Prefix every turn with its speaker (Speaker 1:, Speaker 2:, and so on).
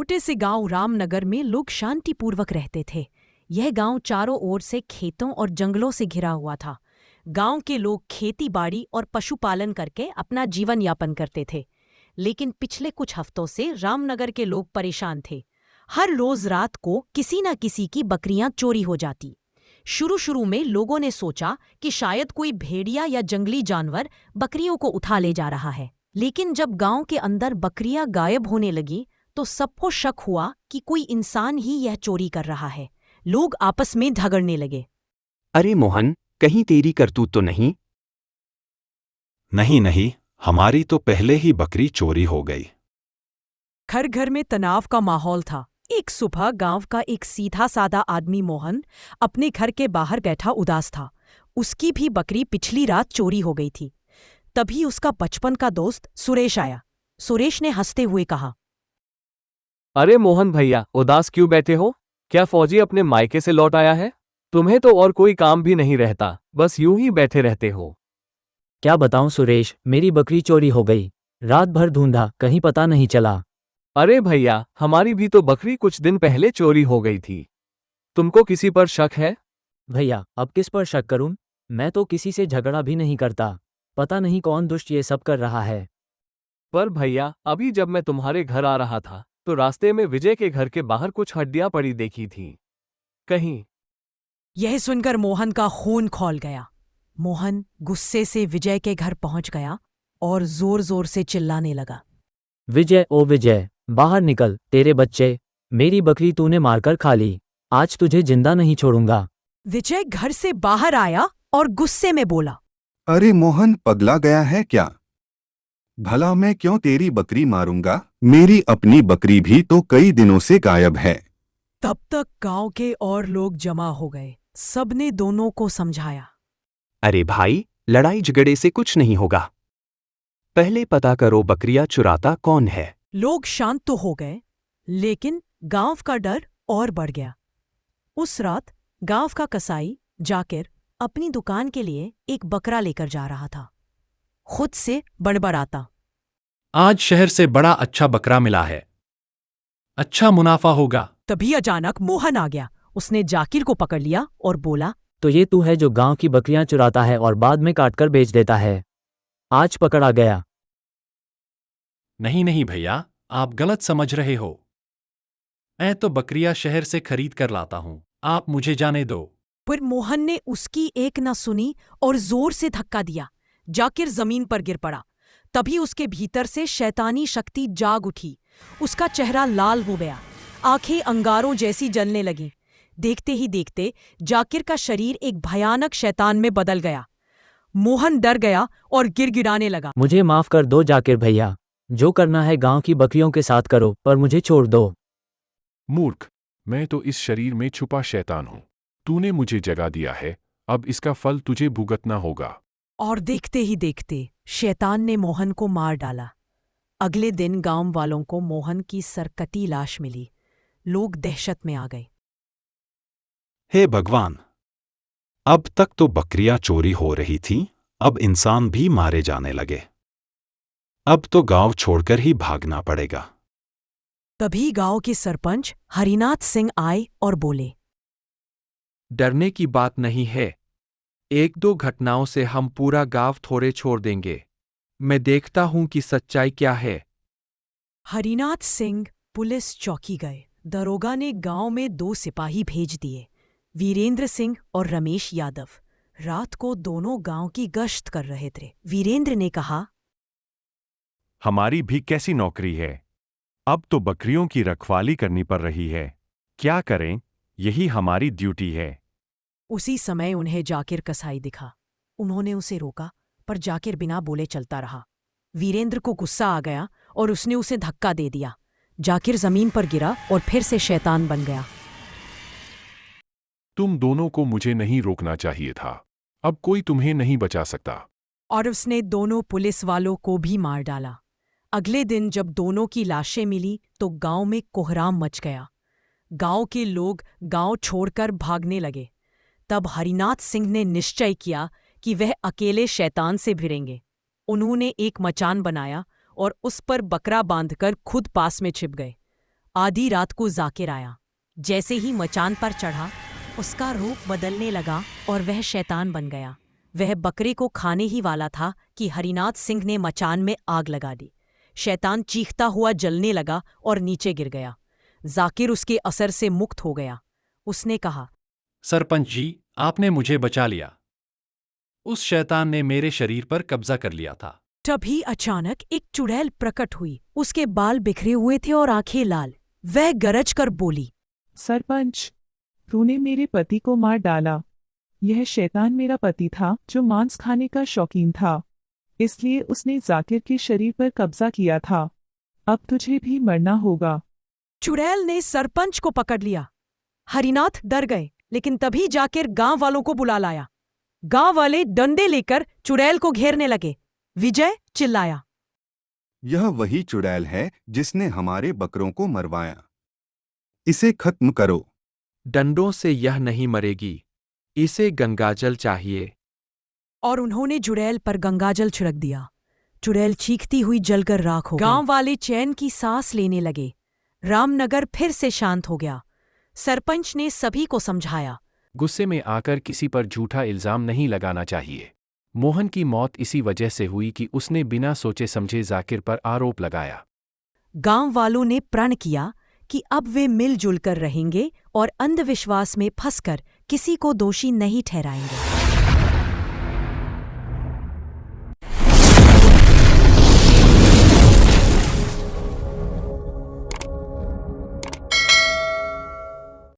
Speaker 1: छोटे से गांव रामनगर में लोग शांतिपूर्वक रहते थे। यह गांव चारों ओर से खेतों और जंगलों से घिरा हुआ था। गांव के लोग खेती बाड़ी और पशुपालन करके अपना जीवन यापन करते थे। लेकिन पिछले कुछ हफ्तों से रामनगर के लोग परेशान थे। हर रोज रात को किसी न किसी की बकरियां चोरी हो जाती। शुरू में लोगों ने सोचा कि शायद कोई भेड़िया या जंगली जानवर बकरियों को उठा ले जा रहा है। लेकिन जब गांव के अंदर बकरियां गायब होने लगी तो सबको शक हुआ कि कोई इंसान ही यह चोरी कर रहा है। लोग आपस में झगड़ने लगे।
Speaker 2: अरे मोहन, कहीं तेरी करतूत तो नहीं?
Speaker 3: नहीं, हमारी तो पहले ही बकरी चोरी हो गई।
Speaker 1: घर घर में तनाव का माहौल था। एक सुबह गांव का एक सीधा सादा आदमी मोहन अपने घर के बाहर बैठा उदास था। उसकी भी बकरी पिछली रात चोरी हो गई थी। तभी उसका बचपन का दोस्त सुरेश आया। सुरेश ने हंसते हुए कहा,
Speaker 4: अरे मोहन भैया, उदास क्यों बैठे हो? क्या फौजी अपने मायके से लौट आया है? तुम्हें तो और कोई काम भी नहीं रहता, बस यूं ही बैठे रहते हो।
Speaker 5: क्या बताऊं सुरेश, मेरी बकरी चोरी हो गई। रात भर ढूंढा, कहीं पता नहीं चला।
Speaker 4: अरे भैया, हमारी भी तो बकरी कुछ दिन पहले चोरी हो गई थी। तुमको किसी पर शक है?
Speaker 5: भैया, अब किस पर शक करूं? मैं तो किसी से झगड़ा भी नहीं करता। पता नहीं कौन दुष्ट ये सब कर रहा है।
Speaker 4: पर भैया, अभी जब मैं तुम्हारे घर आ रहा था तो रास्ते में विजय के घर के बाहर कुछ हड्डियां पड़ी देखी थी। कहीं
Speaker 1: यह सुनकर मोहन का खून खौल गया। मोहन गुस्से से विजय के घर पहुंच गया और जोर जोर से चिल्लाने लगा,
Speaker 5: विजय, ओ विजय, बाहर निकल। तेरे बच्चे, मेरी बकरी तूने मारकर खा ली। आज तुझे जिंदा नहीं छोड़ूंगा।
Speaker 1: विजय घर से बाहर आया और गुस्से में बोला,
Speaker 6: अरे मोहन, पगला गया है क्या? भला मैं क्यों तेरी बकरी मारूंगा? मेरी अपनी बकरी भी तो कई दिनों से गायब है।
Speaker 1: तब तक गांव के और लोग जमा हो गए। सबने दोनों को समझाया,
Speaker 2: अरे भाई, लड़ाई झगड़े से कुछ नहीं होगा। पहले पता करो बकरियां चुराता कौन है।
Speaker 1: लोग शांत तो हो गए, लेकिन गांव का डर और बढ़ गया। उस रात गांव का कसाई जाकिर अपनी दुकान के लिए एक बकरा लेकर जा रहा था। खुद से बड़बड़ाता,
Speaker 3: आज शहर से बड़ा अच्छा बकरा मिला है, अच्छा मुनाफा होगा।
Speaker 1: तभी अचानक मोहन आ गया। उसने जाकिर को पकड़ लिया और बोला,
Speaker 5: तो ये तू है जो गांव की बकरियां चुराता है और बाद में काटकर बेच देता है। आज पकड़ा गया।
Speaker 3: नहीं भैया, आप गलत समझ रहे हो। मैं तो बकरियां शहर से खरीद कर लाता हूं, आप मुझे जाने दो।
Speaker 1: पर मोहन ने उसकी एक न सुनी और जोर से धक्का दिया। जाकिर जमीन पर गिर पड़ा। तभी उसके भीतर से शैतानी शक्ति जाग उठी। उसका चेहरा लाल हो गया, आंखें अंगारों जैसी जलने लगीं। देखते ही देखते जाकिर का शरीर एक भयानक शैतान में बदल गया। मोहन डर गया और गिड़गिड़ाने लगा,
Speaker 5: मुझे माफ कर दो जाकिर भैया। जो करना है गांव की बकरियों के साथ करो, पर मुझे छोड़ दो।
Speaker 7: मूर्ख, मैं तो इस शरीर में छुपा शैतान हूं। तूने मुझे जगा दिया है, अब इसका फल तुझे भुगतना होगा।
Speaker 1: और देखते ही देखते शैतान ने मोहन को मार डाला। अगले दिन गांव वालों को मोहन की सरकती लाश मिली। लोग दहशत में आ गए।
Speaker 3: हे भगवान, अब तक तो बकरियां चोरी हो रही थीं, अब इंसान भी मारे जाने लगे। अब तो गांव छोड़कर ही भागना पड़ेगा।
Speaker 1: तभी गांव के सरपंच हरिनाथ सिंह आए और बोले,
Speaker 8: डरने की बात नहीं है। एक दो घटनाओं से हम पूरा गांव थोड़े छोड़ देंगे। मैं देखता हूं कि सच्चाई क्या है।
Speaker 1: हरिनाथ सिंह पुलिस चौकी गए। दरोगा ने गांव में 2 सिपाही भेज दिए, वीरेंद्र सिंह और रमेश यादव। रात को दोनों गांव की गश्त कर रहे थे। वीरेंद्र ने कहा,
Speaker 7: हमारी भी कैसी नौकरी है, अब तो बकरियों की रखवाली करनी पड़ रही है। क्या करें, यही हमारी ड्यूटी है।
Speaker 1: उसी समय उन्हें जाकिर कसाई दिखा। उन्होंने उसे रोका, पर जाकिर बिना बोले चलता रहा। वीरेंद्र को गुस्सा आ गया और उसने उसे धक्का दे दिया। जाकिर जमीन पर गिरा और फिर से शैतान बन गया।
Speaker 7: तुम दोनों को मुझे नहीं रोकना चाहिए था। अब कोई तुम्हें नहीं बचा सकता।
Speaker 1: और उसने दोनों पुलिस वालों को भी मार डाला। अगले दिन जब दोनों की लाशें मिली तो गांव में कोहराम मच गया। गांव के लोग गांव छोड़कर भागने लगे। तब हरिनाथ सिंह ने निश्चय किया कि वह अकेले शैतान से भिड़ेंगे। उन्होंने एक मचान बनाया और उस पर बकरा बांधकर खुद पास में छिप गए। आधी रात को जाकिर आया। जैसे ही मचान पर चढ़ा, उसका रूप बदलने लगा और वह शैतान बन गया। वह बकरे को खाने ही वाला था कि हरिनाथ सिंह ने मचान में आग लगा दी। शैतान चीखता हुआ जलने लगा और नीचे गिर गया। जाकिर उसके असर से मुक्त हो गया। उसने कहा,
Speaker 9: सरपंच जी, आपने मुझे बचा लिया। उस शैतान ने मेरे शरीर पर कब्जा कर लिया था।
Speaker 1: तभी अचानक एक चुड़ैल प्रकट हुई। उसके बाल बिखरे हुए थे और आंखें लाल। वह गरज कर बोली,
Speaker 10: सरपंच, तूने मेरे पति को मार डाला। यह शैतान मेरा पति था जो मांस खाने का शौकीन था, इसलिए उसने जाकिर के शरीर पर कब्जा किया था। अब तुझे भी मरना होगा।
Speaker 1: चुड़ैल ने सरपंच को पकड़ लिया। हरिनाथ डर गए, लेकिन तभी जाकिर गांव वालों को बुला लाया। गांव वाले डंडे लेकर चुड़ैल को घेरने लगे। विजय चिल्लाया,
Speaker 6: यह वही चुड़ैल है जिसने हमारे बकरों को मरवाया। इसे खत्म करो।
Speaker 8: डंडों से यह नहीं मरेगी, इसे गंगाजल चाहिए।
Speaker 1: और उन्होंने चुड़ैल पर गंगाजल छिड़क दिया। चुड़ैल चीखती हुई जलकर राख हो गई। गांव वाले चैन की सांस लेने लगे। रामनगर फिर से शांत हो गया। सरपंच ने सभी को समझाया,
Speaker 11: गुस्से में आकर किसी पर झूठा इल्जाम नहीं लगाना चाहिए। मोहन की मौत इसी वजह से हुई कि उसने बिना सोचे समझे जाकिर पर आरोप लगाया।
Speaker 1: गांव वालों ने प्रण किया कि अब वे मिलजुल कर रहेंगे और अंधविश्वास में फंसकर किसी को दोषी नहीं ठहराएंगे।